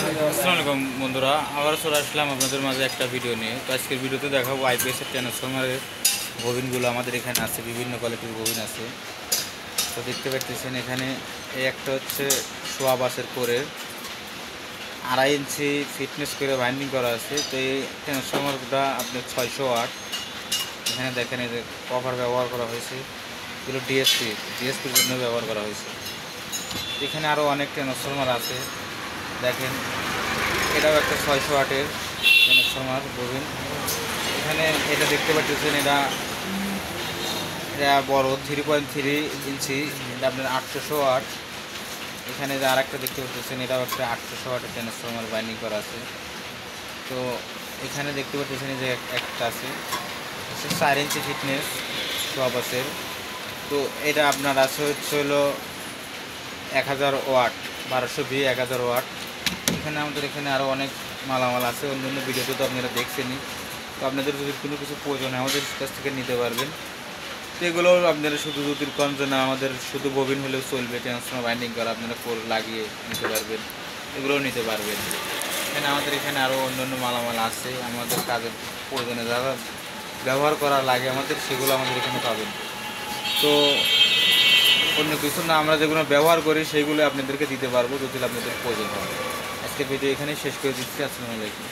আসসালামু আলাইকুম বন্ধুরা, আবার চলে আসলাম আপনাদের মাঝে একটা ভিডিও নিয়ে। তো আজকের ভিডিওতে দেখাবো আইপিএসের ট্রান্সফরমারের ববিনগুলো আমাদের এখানে আছে, বিভিন্ন কোয়ালিটির ববিন আছে। তো দেখতে পাচ্ছেন এখানে এই একটা হচ্ছে সোয়া বাসের করে 2.5 ইঞ্চি ফিটনেস করে বাইন্ডিং করা আছে। তো এই ট্রান্সফরমারটা আপনার 600 ওয়াট। এখানে দেখেন এই যে কভার ব্যবহার করা হয়েছে, এগুলো ডিএসপির জন্য ব্যবহার করা হয়েছে। এখানে আরও অনেক ট্রান্সফরমার আছে, দেখেন এটাও একটা 600 ওয়াটের ট্রান্সফরমার ববিন। এখানে এটা দেখতে পাচ্ছেন, এটা বড় 3.3 ইঞ্চি, এটা আপনার 800 ওয়াট। এখানে যে আর একটা দেখতে পাচ্ছেন, এটাও একটা 800 ওয়াটের ট্রান্সফরমার বাইন্ডিং করা আছে। তো এখানে দেখতে পাচ্ছেন যে একটা আছে 4 ইঞ্চি ফিটনেস সব আছে। তো এটা আপনার আছে হচ্ছে হলো 1000 ওয়াট, 1200V 1000 ওয়াট। এখানে আমাদের এখানে আরও অনেক মালামাল আছে, অন্য অন্য ভিডিওতে তো আপনারা দেখছেনই। তো আপনাদের যদি কোনো কিছু প্রয়োজন হয় আমাদের কাছ থেকে নিতে পারবেন। তো এগুলো আপনারা শুধু যদি কম যে না আমাদের শুধু ববিন হলেও চলবে, ট্রান্সফরমার বাইন্ডিং করা আপনারা লাগিয়ে নিতে পারবেন, এগুলোও নিতে পারবেন। এখানে আমাদের এখানে আরও অন্য অন্য মালামাল আছে, আমাদের কাজের প্রয়োজনে যারা ব্যবহার করা লাগে আমাদের, সেগুলো আমাদের এখানে পাবেন। তো অন্য কিছু না, আমরা যেগুলো ব্যবহার করি সেইগুলো আপনাদেরকে দিতে পারবো যদি আপনাদের প্রয়োজন হয়। আজকে ভিডিও এখানেই শেষ করে দিচ্ছি। আসসালামু আলাইকুম।